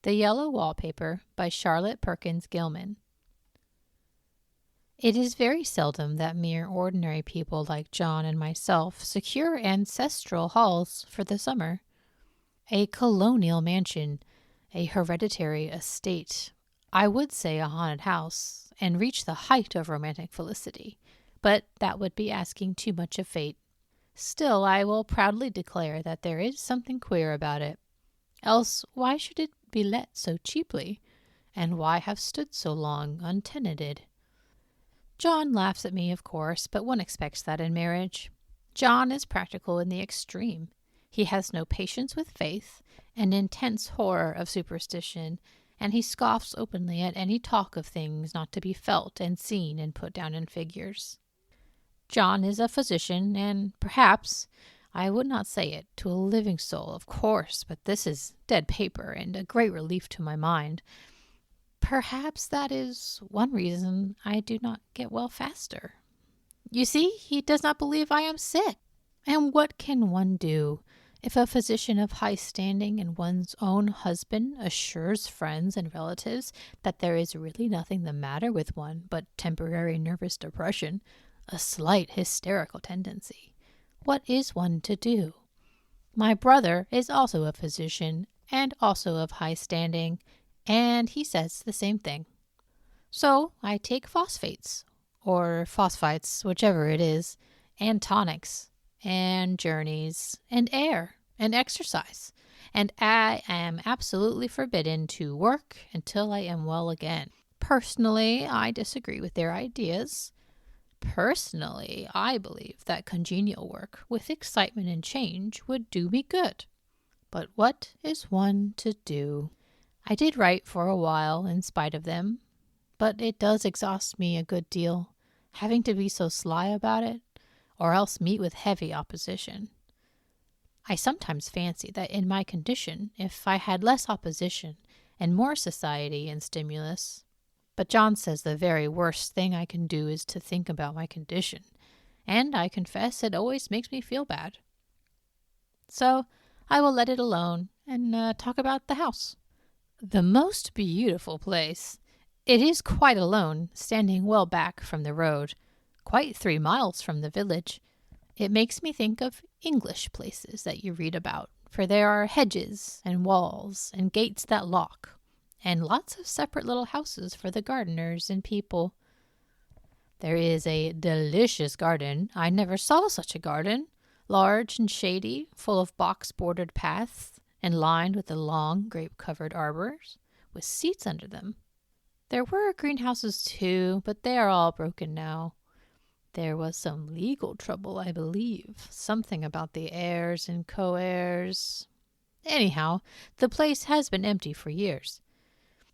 The Yellow Wallpaper by Charlotte Perkins Gilman. It is very seldom that mere ordinary people like John and myself secure ancestral halls for the summer. A colonial mansion, a hereditary estate, I would say a haunted house, and reach the height of romantic felicity, but that would be asking too much of fate. Still, I will proudly declare that there is something queer about it. Else, why should it be let so cheaply, and why have stood so long untenanted? John laughs at me, of course, but one expects that in marriage. John is practical in the extreme. He has no patience with faith, an intense horror of superstition, and he scoffs openly at any talk of things not to be felt and seen and put down in figures. John is a physician, and perhaps, I would not say it to a living soul, of course, but this is dead paper and a great relief to my mind. Perhaps that is one reason I do not get well faster. You see, he does not believe I am sick. And what can one do if a physician of high standing and one's own husband assures friends and relatives that there is really nothing the matter with one but temporary nervous depression, a slight hysterical tendency? What is one to do? My brother is also a physician and also of high standing, and he says the same thing. So I take phosphates, or phosphites, whichever it is, and tonics, and journeys, and air, and exercise, and I am absolutely forbidden to work until I am well again. Personally, I disagree with their ideas. Personally, I believe that congenial work with excitement and change would do me good. But what is one to do? I did write for a while in spite of them, but it does exhaust me a good deal, having to be so sly about it, or else meet with heavy opposition. I sometimes fancy that in my condition, if I had less opposition and more society and stimulus, but John says the very worst thing I can do is to think about my condition, and I confess it always makes me feel bad. So I will let it alone and talk about the house. The most beautiful place. It is quite alone, standing well back from the road, quite 3 miles from the village. It makes me think of English places that you read about, for there are hedges and walls and gates that lock, and lots of separate little houses for the gardeners and people. There is a delicious garden. I never saw such a garden, large and shady, full of box-bordered paths, and lined with the long grape-covered arbors, with seats under them. There were greenhouses too, but they are all broken now. There was some legal trouble, I believe, something about the heirs and co-heirs. Anyhow, the place has been empty for years.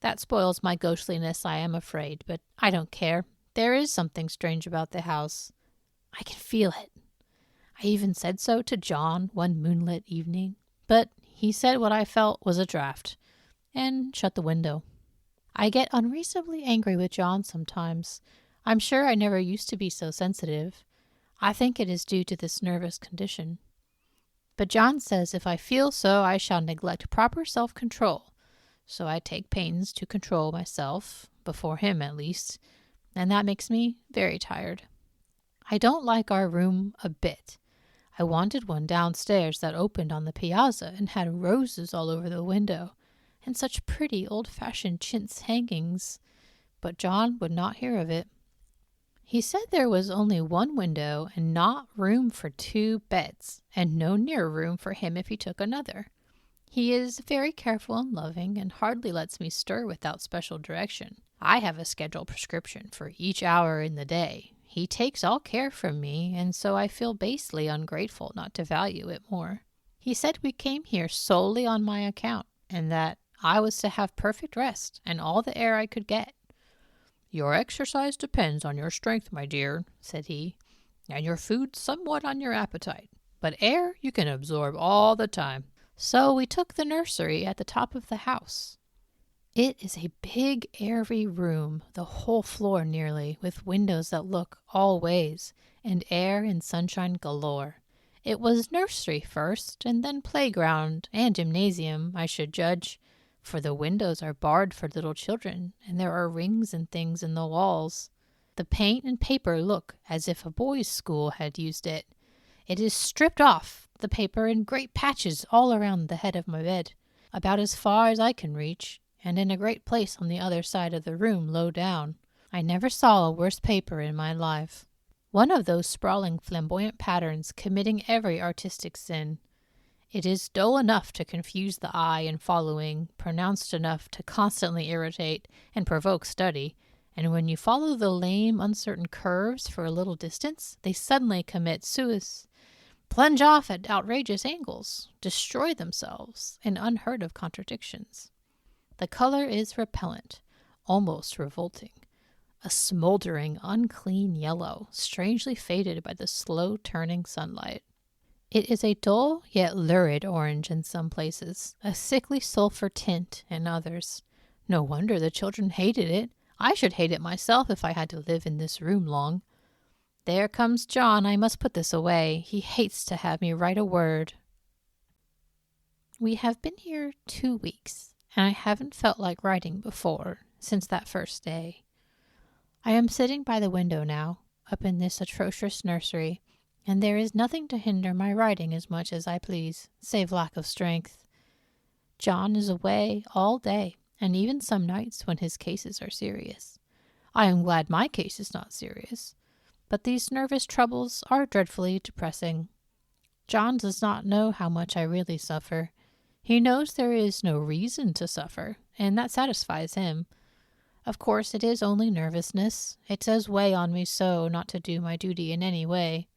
That spoils my ghostliness, I am afraid, but I don't care. There is something strange about the house. I can feel it. I even said so to John one moonlit evening, but he said what I felt was a draught, and shut the window. I get unreasonably angry with John sometimes. I'm sure I never used to be so sensitive. I think it is due to this nervous condition. But John says if I feel so, I shall neglect proper self-control. So I take pains to control myself, before him at least, and that makes me very tired. I don't like our room a bit. I wanted one downstairs that opened on the piazza and had roses all over the window, and such pretty old-fashioned chintz hangings, but John would not hear of it. He said there was only one window and not room for 2 beds, and no near room for him if he took another. He is very careful and loving, and hardly lets me stir without special direction. I have a scheduled prescription for each hour in the day. He takes all care from me, and so I feel basely ungrateful not to value it more. He said we came here solely on my account, and that I was to have perfect rest and all the air I could get. "Your exercise depends on your strength, my dear," said he, "and your food somewhat on your appetite, but air you can absorb all the time." So we took the nursery at the top of the house. It is a big, airy room, the whole floor nearly, with windows that look all ways, and air and sunshine galore. It was nursery first, and then playground and gymnasium, I should judge, for the windows are barred for little children, and there are rings and things in the walls. The paint and paper look as if a boys' school had used it. It is stripped off, the paper in great patches all around the head of my bed, about as far as I can reach, and in a great place on the other side of the room low down. I never saw a worse paper in my life. One of those sprawling flamboyant patterns committing every artistic sin. It is dull enough to confuse the eye in following, pronounced enough to constantly irritate and provoke study, and when you follow the lame, uncertain curves for a little distance, they suddenly commit suicide, plunge off at outrageous angles, destroy themselves in unheard of contradictions. The color is repellent, almost revolting. A smoldering, unclean yellow, strangely faded by the slow-turning sunlight. It is a dull yet lurid orange in some places, a sickly sulphur tint in others. No wonder the children hated it. I should hate it myself if I had to live in this room long. There comes John. I must put this away. He hates to have me write a word. We have been here 2 weeks, and I haven't felt like writing before, since that first day. I am sitting by the window now, up in this atrocious nursery, and there is nothing to hinder my writing as much as I please, save lack of strength. John is away all day, and even some nights when his cases are serious. I am glad my case is not serious, but these nervous troubles are dreadfully depressing. John does not know how much I really suffer. He knows there is no reason to suffer, and that satisfies him. Of course, it is only nervousness. It does weigh on me so not to do my duty in any way.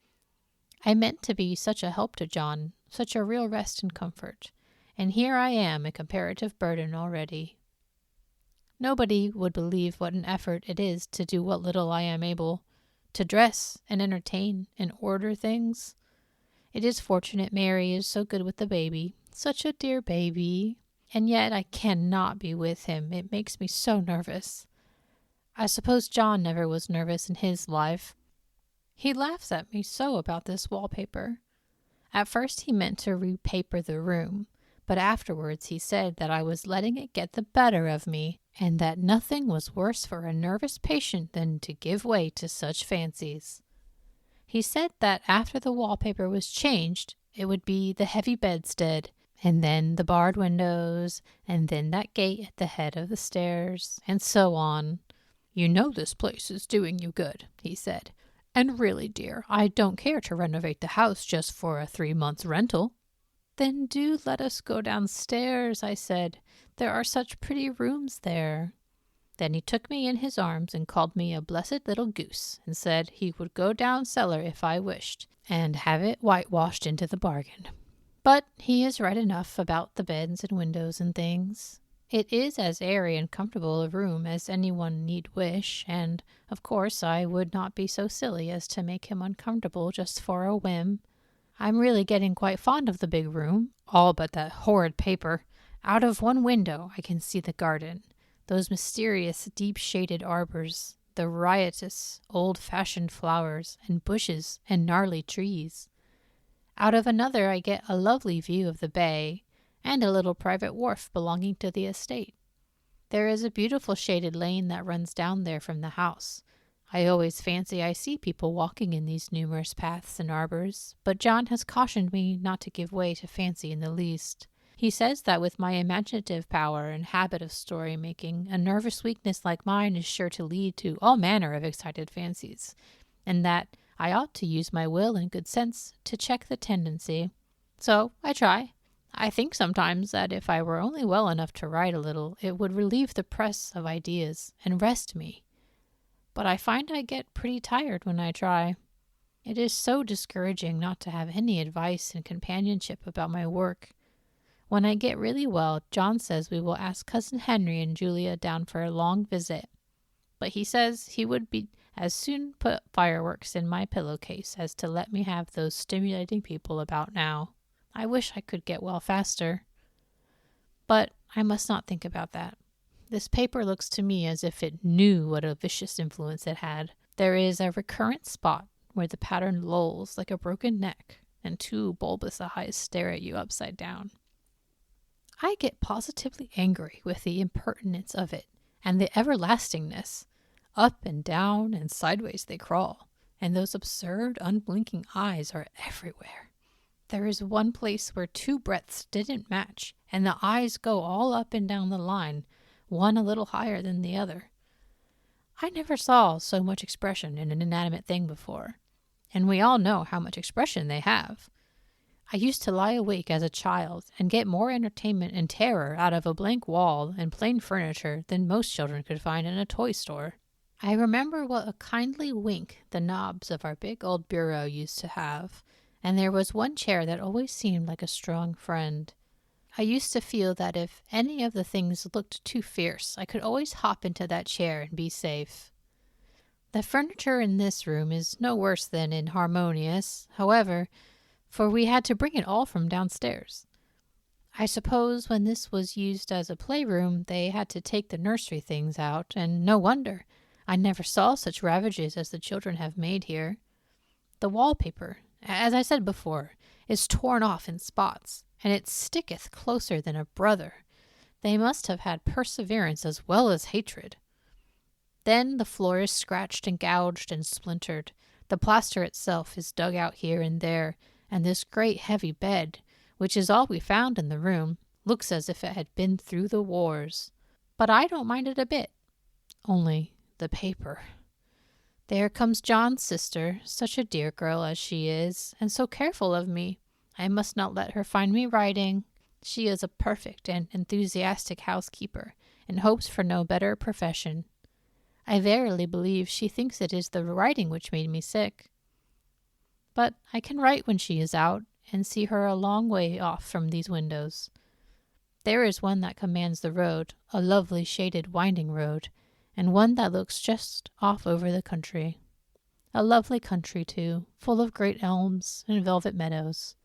I meant to be such a help to John, such a real rest and comfort, and here I am a comparative burden already. Nobody would believe what an effort it is to do what little I am able, to dress and entertain and order things. It is fortunate Mary is so good with the baby, such a dear baby. And yet I cannot be with him. It makes me so nervous. I suppose John never was nervous in his life. He laughs at me so about this wallpaper. At first he meant to repaper the room, but afterwards he said that I was letting it get the better of me, and that nothing was worse for a nervous patient than to give way to such fancies. He said that after the wallpaper was changed, it would be the heavy bedstead, and then the barred windows, and then that gate at the head of the stairs, and so on. You know this place is doing you good, he said. And really, dear, I don't care to renovate the house just for a 3 months rental. Then do let us go downstairs, I said. There are such pretty rooms there. Then he took me in his arms and called me a blessed little goose, and said he would go down cellar if I wished, and have it whitewashed into the bargain. But he is right enough about the beds and windows and things. It is as airy and comfortable a room as anyone need wish, and, of course, I would not be so silly as to make him uncomfortable just for a whim. I'm really getting quite fond of the big room, all but that horrid paper. Out of one window I can see the garden, those mysterious deep-shaded arbors, the riotous, old-fashioned flowers and bushes and gnarly trees. Out of another I get a lovely view of the bay, and a little private wharf belonging to the estate. There is a beautiful shaded lane that runs down there from the house. I always fancy I see people walking in these numerous paths and arbors, but John has cautioned me not to give way to fancy in the least. He says that with my imaginative power and habit of story-making, a nervous weakness like mine is sure to lead to all manner of excited fancies, and that I ought to use my will and good sense to check the tendency. So I try. I think sometimes that if I were only well enough to write a little, it would relieve the press of ideas and rest me. But I find I get pretty tired when I try. It is so discouraging not to have any advice and companionship about my work. When I get really well, John says we will ask Cousin Henry and Julia down for a long visit. But he says he would be as soon put fireworks in my pillowcase as to let me have those stimulating people about now. I wish I could get well faster. But I must not think about that. This paper looks to me as if it knew what a vicious influence it had. There is a recurrent spot where the pattern lolls like a broken neck, and 2 bulbous eyes stare at you upside down. I get positively angry with the impertinence of it and the everlastingness. Up and down and sideways they crawl, and those absurd, unblinking eyes are everywhere. There is one place where two breadths didn't match, and the eyes go all up and down the line, one a little higher than the other. I never saw so much expression in an inanimate thing before, and we all know how much expression they have. I used to lie awake as a child and get more entertainment and terror out of a blank wall and plain furniture than most children could find in a toy store. I remember what a kindly wink the knobs of our big old bureau used to have, and there was one chair that always seemed like a strong friend. I used to feel that if any of the things looked too fierce, I could always hop into that chair and be safe. The furniture in this room is no worse than inharmonious, however, for we had to bring it all from downstairs. I suppose when this was used as a playroom, they had to take the nursery things out, and no wonder. I never saw such ravages as the children have made here. The wallpaper, as I said before, is torn off in spots, and it sticketh closer than a brother. They must have had perseverance as well as hatred. Then the floor is scratched and gouged and splintered. The plaster itself is dug out here and there, and this great heavy bed, which is all we found in the room, looks as if it had been through the wars. But I don't mind it a bit. Only the paper. There comes John's sister, such a dear girl as she is, and so careful of me. I must not let her find me writing. She is a perfect and enthusiastic housekeeper, and hopes for no better profession. I verily believe she thinks it is the writing which made me sick. But I can write when she is out, and see her a long way off from these windows. There is one that commands the road, a lovely shaded winding road, and one that looks just off over the country. A lovely country, too, full of great elms and velvet meadows.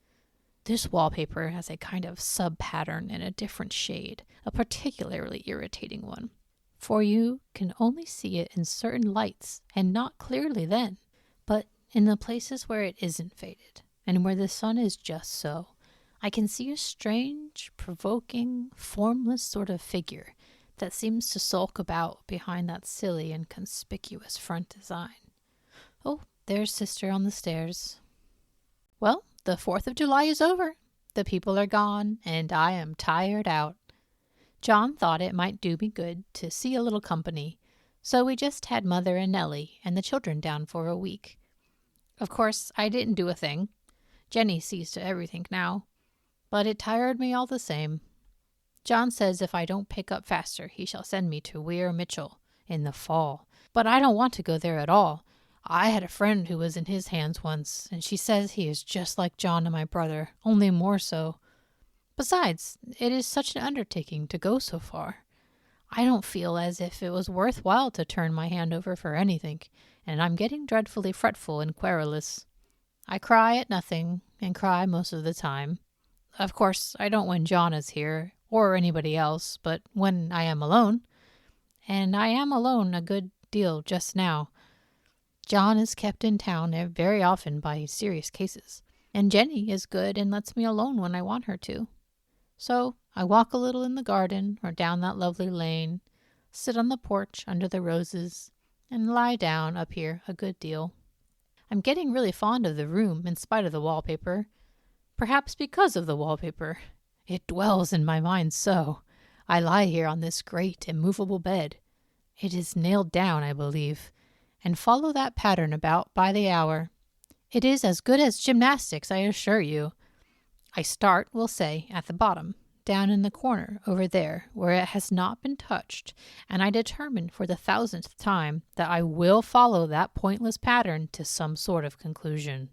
This wallpaper has a kind of sub-pattern in a different shade, a particularly irritating one, for you can only see it in certain lights, and not clearly then, but in the places where it isn't faded, and where the sun is just so, I can see a strange, provoking, formless sort of figure that seems to sulk about behind that silly and conspicuous front design. Oh, there's Sister on the stairs. Well, the 4th of July is over. The people are gone, and I am tired out. John thought it might do me good to see a little company, so we just had Mother and Nellie and the children down for a week. Of course, I didn't do a thing. Jenny sees to everything now, but it tired me all the same. John says if I don't pick up faster, he shall send me to Weir Mitchell in the fall. But I don't want to go there at all. I had a friend who was in his hands once, and she says he is just like John and my brother, only more so. Besides, it is such an undertaking to go so far. I don't feel as if it was worthwhile to turn my hand over for anything, and I'm getting dreadfully fretful and querulous. I cry at nothing, and cry most of the time. Of course, I don't when John is here, or anybody else, but when I am alone. And I am alone a good deal just now. John is kept in town very often by serious cases, and Jenny is good and lets me alone when I want her to. So I walk a little in the garden or down that lovely lane, sit on the porch under the roses, and lie down up here a good deal. I'm getting really fond of the room in spite of the wallpaper. Perhaps because of the wallpaper. It dwells in my mind so. I lie here on this great immovable bed. It is nailed down, I believe, and follow that pattern about by the hour. It is as good as gymnastics, I assure you. I start, we'll say, at the bottom, down in the corner over there where it has not been touched, and I determine for the 1000th time that I will follow that pointless pattern to some sort of conclusion.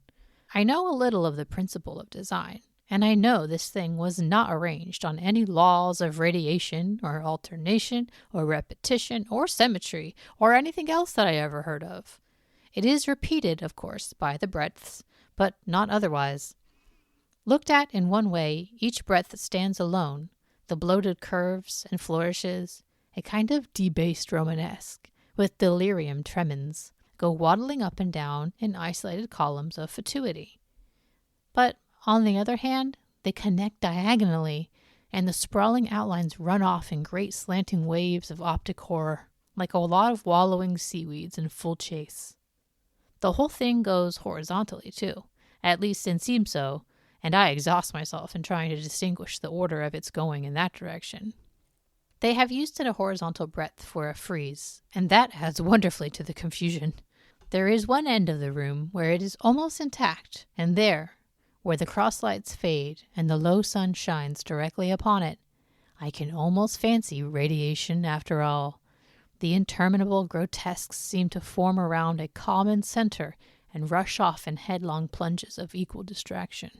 I know a little of the principle of design, and I know this thing was not arranged on any laws of radiation or alternation or repetition or symmetry or anything else that I ever heard of. It is repeated, of course, by the breadths, but not otherwise. Looked at in one way, each breadth stands alone, the bloated curves and flourishes, a kind of debased Romanesque, with delirium tremens, go waddling up and down in isolated columns of fatuity. But on the other hand, they connect diagonally, and the sprawling outlines run off in great slanting waves of optic horror, like a lot of wallowing seaweeds in full chase. The whole thing goes horizontally, too. At least it seems so, and I exhaust myself in trying to distinguish the order of its going in that direction. They have used it a horizontal breadth for a frieze, and that adds wonderfully to the confusion. There is one end of the room where it is almost intact, and there, where the cross-lights fade and the low sun shines directly upon it, I can almost fancy radiation after all. The interminable grotesques seem to form around a common center and rush off in headlong plunges of equal distraction.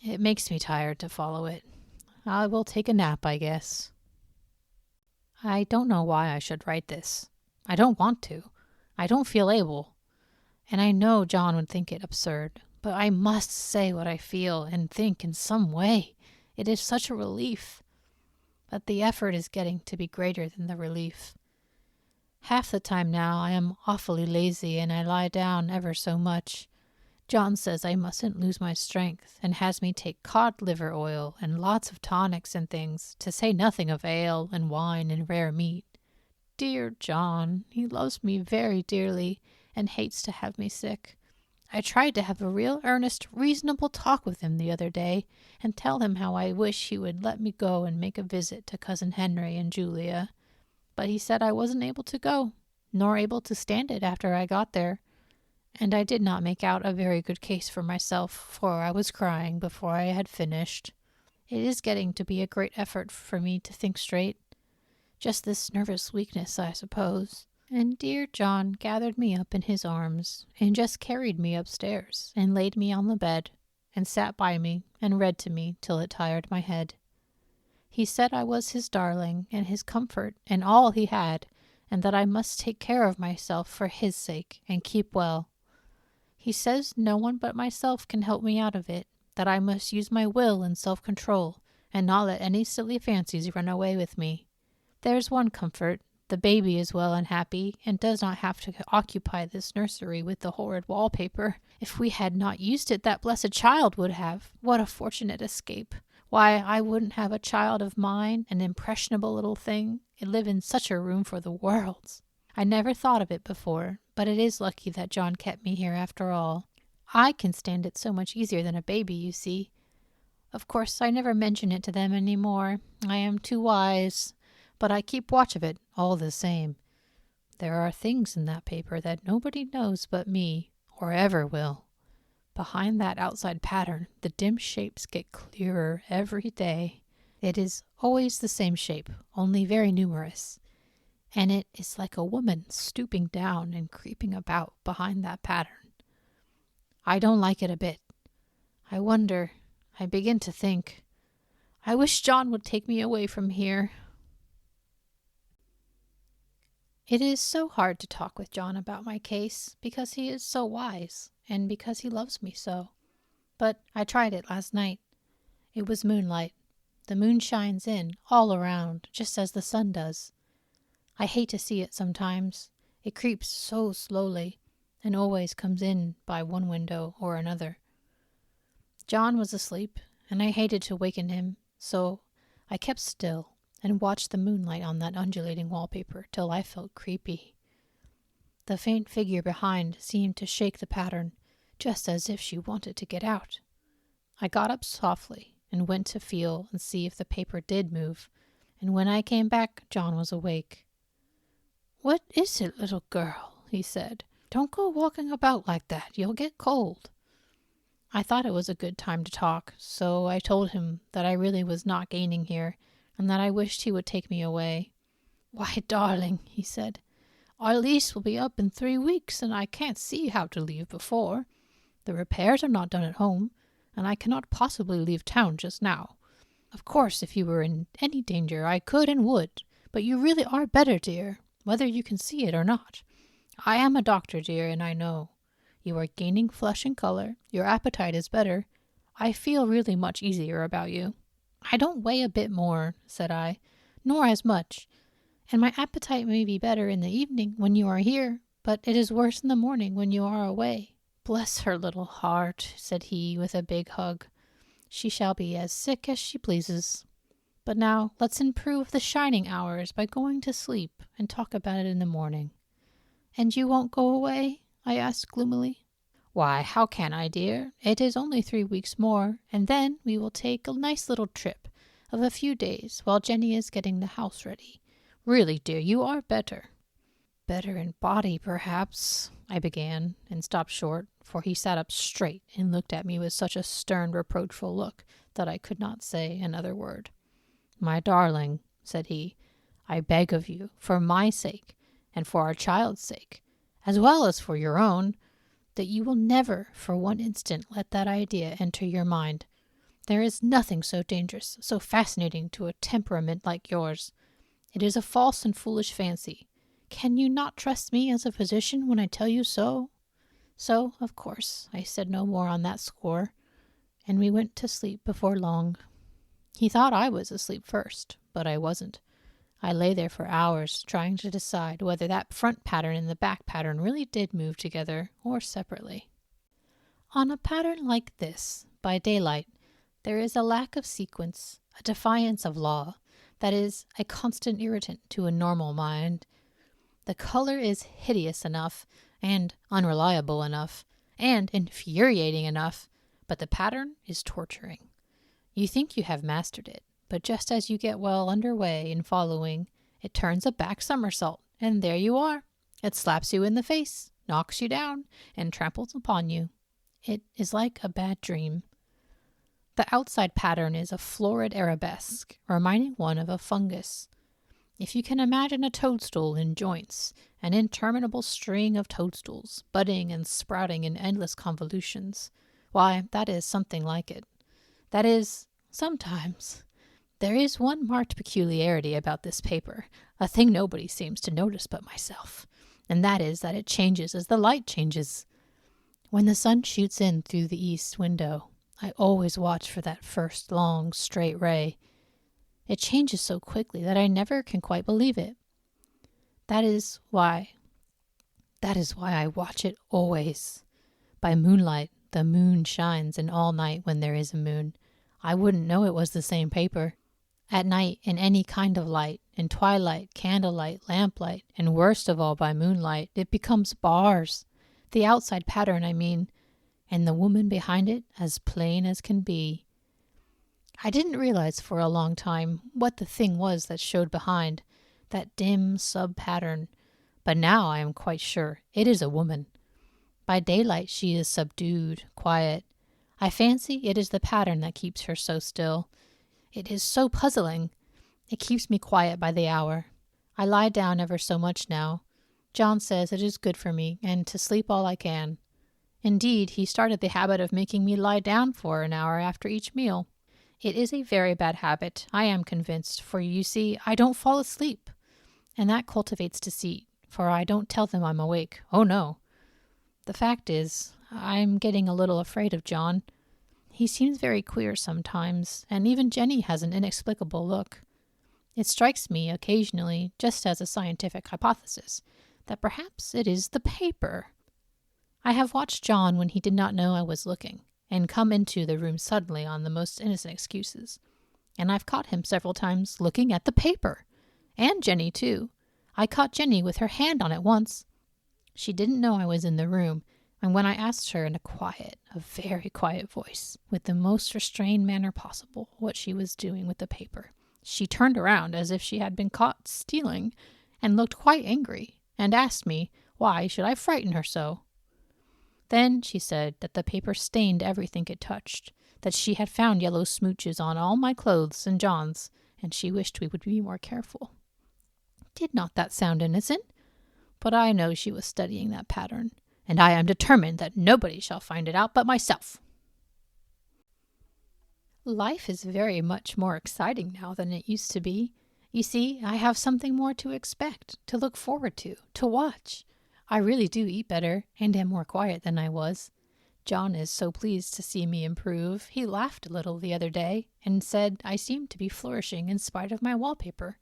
It makes me tired to follow it. I will take a nap, I guess. I don't know why I should write this. I don't want to. I don't feel able. And I know John would think it absurd, but I must say what I feel and think in some way. It is such a relief. But the effort is getting to be greater than the relief. Half the time now I am awfully lazy and I lie down ever so much. John says I mustn't lose my strength and has me take cod liver oil and lots of tonics and things, to say nothing of ale and wine and rare meat. Dear John, he loves me very dearly and hates to have me sick. I tried to have a real earnest, reasonable talk with him the other day and tell him how I wish he would let me go and make a visit to Cousin Henry and Julia. But he said I wasn't able to go, nor able to stand it after I got there. And I did not make out a very good case for myself, for I was crying before I had finished. It is getting to be a great effort for me to think straight. Just this nervous weakness, I suppose. And dear John gathered me up in his arms and just carried me upstairs and laid me on the bed and sat by me and read to me till it tired my head. He said I was his darling and his comfort and all he had, and that I must take care of myself for his sake and keep well. He says no one but myself can help me out of it, that I must use my will and self-control and not let any silly fancies run away with me. There's one comfort. The baby is well and happy, and does not have to occupy this nursery with the horrid wallpaper. If we had not used it, that blessed child would have. What a fortunate escape. Why, I wouldn't have a child of mine, an impressionable little thing, and live in such a room for the world. I never thought of it before, but it is lucky that John kept me here after all. I can stand it so much easier than a baby, you see. Of course, I never mention it to them any more. I am too wise. But I keep watch of it, all the same. There are things in that paper that nobody knows but me, or ever will. Behind that outside pattern, the dim shapes get clearer every day. It is always the same shape, only very numerous. And it is like a woman stooping down and creeping about behind that pattern. I don't like it a bit. I wonder, I begin to think, I wish John would take me away from here. It is so hard to talk with John about my case, because he is so wise, and because he loves me so. But I tried it last night. It was moonlight. The moon shines in, all around, just as the sun does. I hate to see it sometimes. It creeps so slowly, and always comes in by one window or another. John was asleep, and I hated to waken him, so I kept still and watched the moonlight on that undulating wallpaper till I felt creepy. The faint figure behind seemed to shake the pattern, just as if she wanted to get out. I got up softly and went to feel and see if the paper did move, and when I came back, John was awake. "What is it, little girl?" he said. "Don't go walking about like that. You'll get cold." I thought it was a good time to talk, so I told him that I really was not gaining here, and that I wished he would take me away. "Why, darling," he said, "our lease will be up in 3 weeks, and I can't see how to leave before. The repairs are not done at home, and I cannot possibly leave town just now. Of course, if you were in any danger, I could and would, but you really are better, dear, whether you can see it or not. I am a doctor, dear, and I know. You are gaining flesh and color, your appetite is better. I feel really much easier about you." "I don't weigh a bit more," said I, "nor as much, and my appetite may be better in the evening when you are here, but it is worse in the morning when you are away." "Bless her little heart," said he with a big hug. "She shall be as sick as she pleases." But now let's improve the shining hours by going to sleep and talk about it in the morning." "And you won't go away?" I asked gloomily. "Why, how can I, dear? It is only 3 weeks more, and then we will take a nice little trip of a few days while Jenny is getting the house ready. Really, dear, you are better." "Better in body, perhaps," I began, and stopped short, for he sat up straight and looked at me with such a stern, reproachful look that I could not say another word. "My darling," said he, "I beg of you, for my sake, and for our child's sake, as well as for your own, that you will never for one instant let that idea enter your mind. There is nothing so dangerous, so fascinating to a temperament like yours. It is a false and foolish fancy. Can you not trust me as a physician when I tell you so?" So, of course, I said no more on that score, and we went to sleep before long. He thought I was asleep first, but I wasn't. I lay there for hours trying to decide whether that front pattern and the back pattern really did move together or separately. On a pattern like this, by daylight, there is a lack of sequence, a defiance of law, that is a constant irritant to a normal mind. The color is hideous enough, and unreliable enough, and infuriating enough, but the pattern is torturing. You think you have mastered it, but just as you get well under way in following, it turns a back somersault, and there you are. It slaps you in the face, knocks you down, and tramples upon you. It is like a bad dream. The outside pattern is a florid arabesque, reminding one of a fungus. If you can imagine a toadstool in joints, an interminable string of toadstools, budding and sprouting in endless convolutions, why, that is something like it. That is, sometimes. There is one marked peculiarity about this paper, a thing nobody seems to notice but myself, and that is that it changes as the light changes. When the sun shoots in through the east window, I always watch for that first long, straight ray. It changes so quickly that I never can quite believe it. That is why I watch it always. By moonlight, the moon shines, and all night when there is a moon, I wouldn't know it was the same paper. At night, in any kind of light, in twilight, candlelight, lamplight, and worst of all by moonlight, it becomes bars. The outside pattern, I mean, and the woman behind it as plain as can be. I didn't realize for a long time what the thing was that showed behind, that dim sub-pattern, but now I am quite sure it is a woman. By daylight she is subdued, quiet. I fancy it is the pattern that keeps her so still. It is so puzzling. It keeps me quiet by the hour. I lie down ever so much now. John says it is good for me, and to sleep all I can. Indeed, he started the habit of making me lie down for an hour after each meal. It is a very bad habit, I am convinced, for you see, I don't fall asleep. And that cultivates deceit, for I don't tell them I'm awake. Oh, no. The fact is, I'm getting a little afraid of John. He seems very queer sometimes, and even Jenny has an inexplicable look. It strikes me occasionally, just as a scientific hypothesis, that perhaps it is the paper. I have watched John when he did not know I was looking, and come into the room suddenly on the most innocent excuses. And I've caught him several times looking at the paper. And Jenny, too. I caught Jenny with her hand on it once. She didn't know I was in the room, and when I asked her in a very quiet voice, with the most restrained manner possible, what she was doing with the paper, she turned around as if she had been caught stealing, and looked quite angry, and asked me why should I frighten her so. Then she said that the paper stained everything it touched, that she had found yellow smooches on all my clothes and John's, and she wished we would be more careful. Did not that sound innocent? But I know she was studying that pattern, and I am determined that nobody shall find it out but myself. Life is very much more exciting now than it used to be. You see, I have something more to expect, to look forward to watch. I really do eat better, and am more quiet than I was. John is so pleased to see me improve. He laughed a little the other day, and said I seemed to be flourishing in spite of my wallpaper.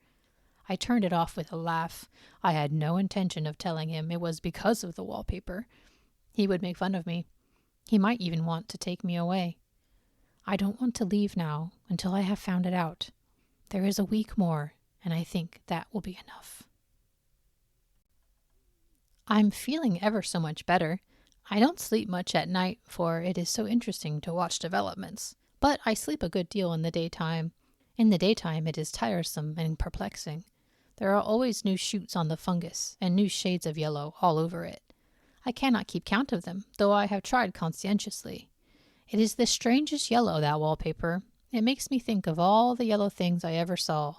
I turned it off with a laugh. I had no intention of telling him it was because of the wallpaper. He would make fun of me. He might even want to take me away. I don't want to leave now until I have found it out. There is a week more, and I think that will be enough. I'm feeling ever so much better. I don't sleep much at night, for it is so interesting to watch developments, but I sleep a good deal in the daytime. In the daytime, it is tiresome and perplexing. There are always new shoots on the fungus, and new shades of yellow all over it. I cannot keep count of them, though I have tried conscientiously. It is the strangest yellow, that wallpaper. It makes me think of all the yellow things I ever saw.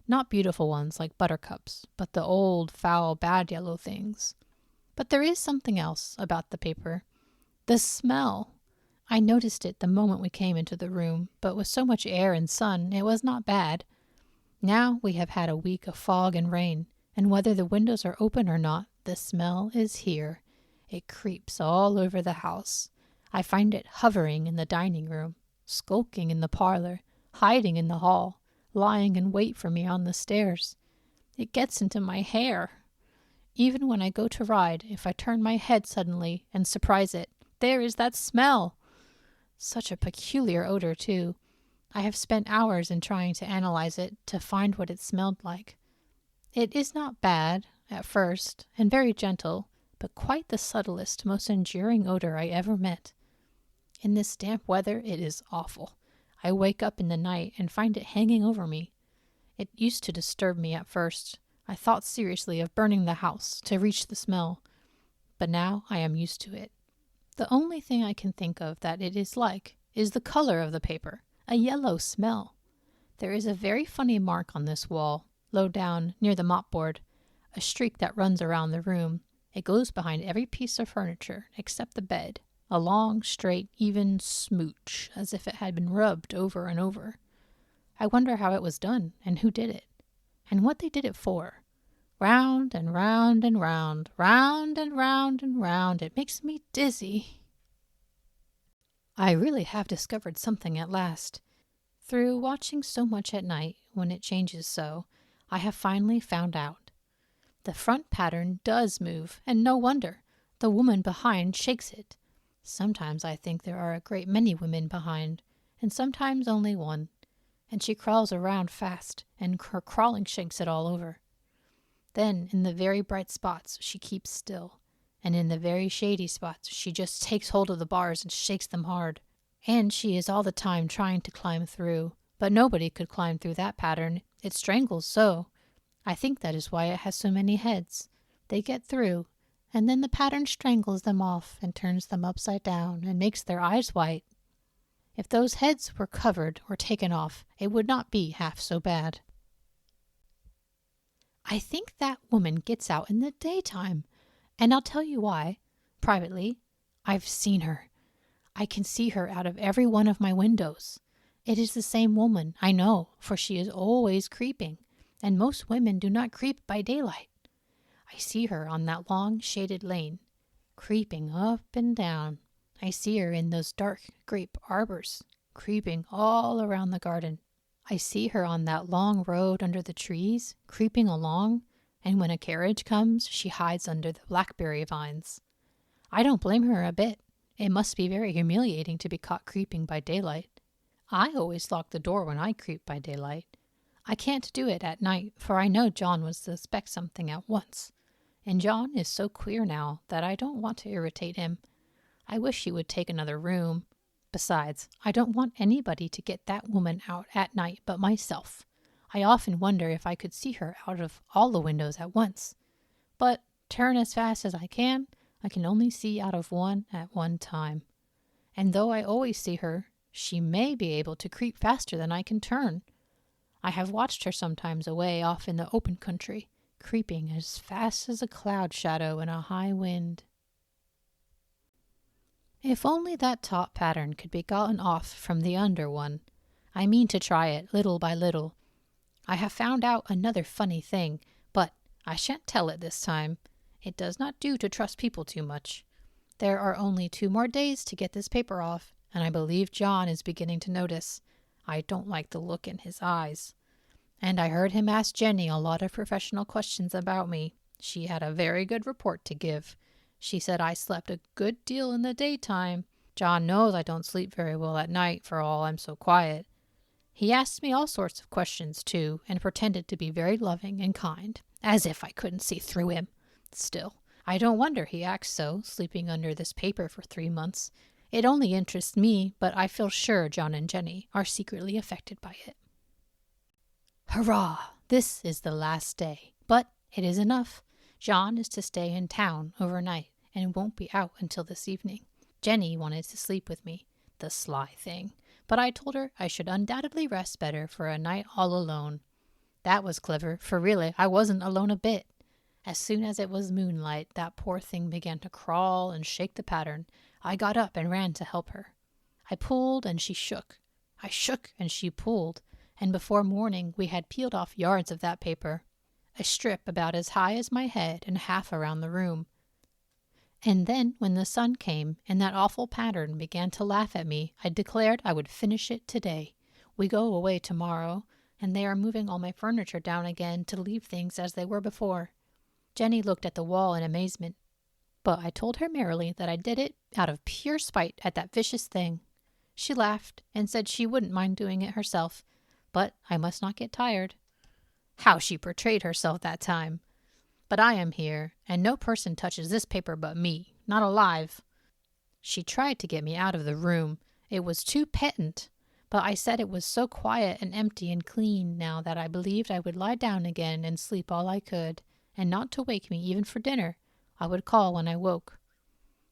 Not beautiful ones like buttercups, but the old, foul, bad yellow things. But there is something else about the paper. The smell. I noticed it the moment we came into the room, but with so much air and sun, it was not bad. Now we have had a week of fog and rain, and whether the windows are open or not, the smell is here. It creeps all over the house. I find it hovering in the dining room, skulking in the parlor, hiding in the hall, lying in wait for me on the stairs. It gets into my hair. Even when I go to ride, if I turn my head suddenly and surprise it, there is that smell. Such a peculiar odor, too. I have spent hours in trying to analyze it, to find what it smelled like. It is not bad, at first, and very gentle, but quite the subtlest, most enduring odor I ever met. In this damp weather, it is awful. I wake up in the night and find it hanging over me. It used to disturb me at first. I thought seriously of burning the house to reach the smell, but now I am used to it. The only thing I can think of that it is like is the color of the paper, a yellow smell. There is a very funny mark on this wall, low down near the mopboard, a streak that runs around the room. It goes behind every piece of furniture except the bed, a long, straight, even smooch, as if it had been rubbed over and over. I wonder how it was done, and who did it, and what they did it for. Round and round and round, round and round and round, it makes me dizzy. I really have discovered something at last. Through watching so much at night, when it changes so, I have finally found out. The front pattern does move, and no wonder. The woman behind shakes it. Sometimes I think there are a great many women behind, and sometimes only one. And she crawls around fast, and her crawling shakes it all over. Then, in the very bright spots, she keeps still, and in the very shady spots, she just takes hold of the bars and shakes them hard. And she is all the time trying to climb through, but nobody could climb through that pattern. It strangles so. I think that is why it has so many heads. They get through, and then the pattern strangles them off and turns them upside down and makes their eyes white. If those heads were covered or taken off, it would not be half so bad. I think that woman gets out in the daytime, and I'll tell you why. Privately, I've seen her. I can see her out of every one of my windows. It is the same woman, I know, for she is always creeping, and most women do not creep by daylight. I see her on that long shaded lane, creeping up and down. I see her in those dark grape arbors, creeping all around the garden. I see her on that long road under the trees, creeping along, and when a carriage comes, she hides under the blackberry vines. I don't blame her a bit. It must be very humiliating to be caught creeping by daylight. I always lock the door when I creep by daylight. I can't do it at night, for I know John would suspect something at once. And John is so queer now that I don't want to irritate him. I wish he would take another room. Besides, I don't want anybody to get that woman out at night but myself. I often wonder if I could see her out of all the windows at once. But, turn as fast as I can only see out of one at one time. And though I always see her, she may be able to creep faster than I can turn. I have watched her sometimes away off in the open country, creeping as fast as a cloud shadow in a high wind. If only that top pattern could be gotten off from the under one. I mean to try it, little by little. I have found out another funny thing, but I shan't tell it this time. It does not do to trust people too much. There are only 2 more days to get this paper off, and I believe John is beginning to notice. I don't like the look in his eyes. And I heard him ask Jenny a lot of professional questions about me. She had a very good report to give. She said I slept a good deal in the daytime. John knows I don't sleep very well at night, for all I'm so quiet. He asked me all sorts of questions, too, and pretended to be very loving and kind, as if I couldn't see through him. Still, I don't wonder he acts so, sleeping under this paper for 3 months. It only interests me, but I feel sure John and Jenny are secretly affected by it. Hurrah! This is the last day, but it is enough. John is to stay in town overnight and won't be out until this evening. Jenny wanted to sleep with me, the sly thing, but I told her I should undoubtedly rest better for a night all alone. That was clever, for really I wasn't alone a bit. As soon as it was moonlight, that poor thing began to crawl and shake the pattern. I got up and ran to help her. I pulled and she shook. I shook and she pulled, and before morning we had peeled off yards of that paper, a strip about as high as my head and half around the room. And then, when the sun came and that awful pattern began to laugh at me, I declared I would finish it today. We go away tomorrow, and they are moving all my furniture down again to leave things as they were before. Jenny looked at the wall in amazement, but I told her merrily that I did it out of pure spite at that vicious thing. She laughed and said she wouldn't mind doing it herself, but I must not get tired. How she portrayed herself that time! But I am here, and no person touches this paper but me, not alive. She tried to get me out of the room. It was too patent, but I said it was so quiet and empty and clean now that I believed I would lie down again and sleep all I could, and not to wake me even for dinner. I would call when I woke.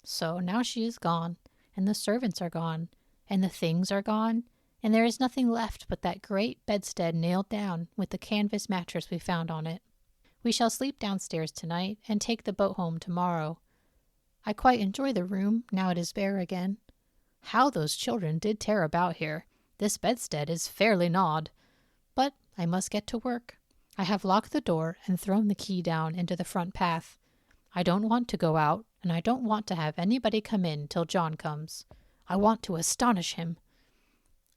So now she is gone, and the servants are gone, and the things are gone, and there is nothing left but that great bedstead nailed down with the canvas mattress we found on it. We shall sleep downstairs tonight and take the boat home tomorrow. I quite enjoy the room, now it is bare again. How those children did tear about here. This bedstead is fairly gnawed. But I must get to work. I have locked the door and thrown the key down into the front path. I don't want to go out, and I don't want to have anybody come in till John comes. I want to astonish him.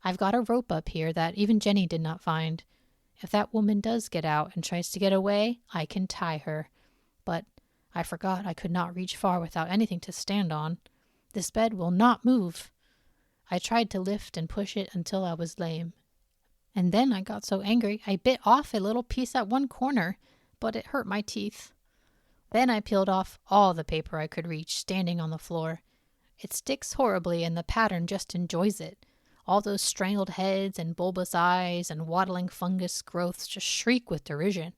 I've got a rope up here that even Jenny did not find. If that woman does get out and tries to get away, I can tie her. But I forgot I could not reach far without anything to stand on. This bed will not move. I tried to lift and push it until I was lame. And then I got so angry I bit off a little piece at one corner, but it hurt my teeth. Then I peeled off all the paper I could reach, standing on the floor. It sticks horribly, and the pattern just enjoys it. All those strangled heads and bulbous eyes and waddling fungus growths just shriek with derision.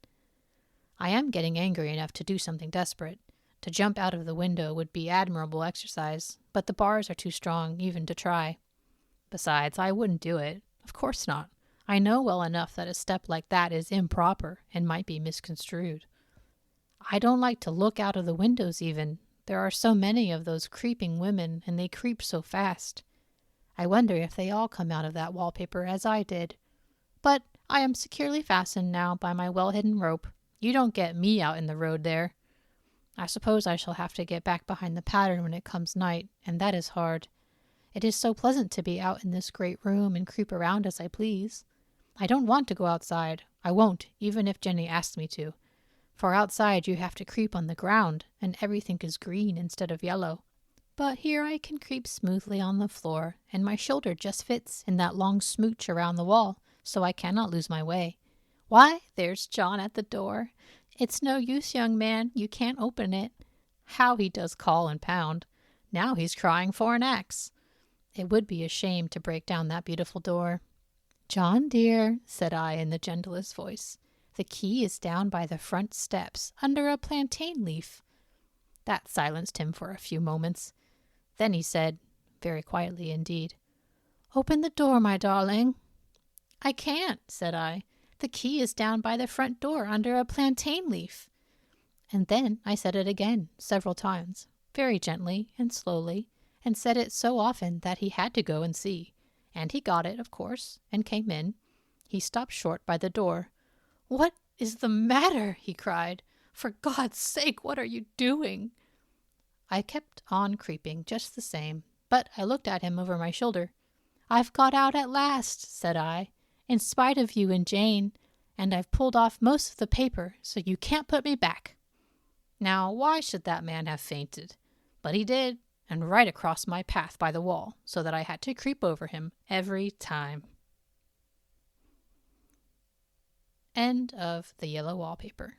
I am getting angry enough to do something desperate. To jump out of the window would be admirable exercise, but the bars are too strong even to try. Besides, I wouldn't do it. Of course not. I know well enough that a step like that is improper and might be misconstrued. I don't like to look out of the windows even. There are so many of those creeping women, and they creep so fast. I wonder if they all come out of that wallpaper as I did. But I am securely fastened now by my well-hidden rope. You don't get me out in the road there. I suppose I shall have to get back behind the pattern when it comes night, and that is hard. It is so pleasant to be out in this great room and creep around as I please. I don't want to go outside. I won't, even if Jenny asks me to. For outside you have to creep on the ground, and everything is green instead of yellow. But here I can creep smoothly on the floor, and my shoulder just fits in that long smooch around the wall, so I cannot lose my way. Why, there's John at the door. It's no use, young man, you can't open it. How he does call and pound. Now he's crying for an axe. It would be a shame to break down that beautiful door. John, dear, said I in the gentlest voice, the key is down by the front steps, under a plantain leaf. That silenced him for a few moments. Then he said, very quietly indeed, Open the door, my darling. I can't, said I. The key is down by the front door under a plantain leaf. And then I said it again, several times, very gently and slowly, and said it so often that he had to go and see. And he got it, of course, and came in. He stopped short by the door. What is the matter? He cried. For God's sake, what are you doing? I kept on creeping just the same, but I looked at him over my shoulder. I've got out at last, said I, in spite of you and Jane, and I've pulled off most of the paper, so you can't put me back. Now, why should that man have fainted? But he did, and right across my path by the wall, so that I had to creep over him every time. End of the yellow wallpaper.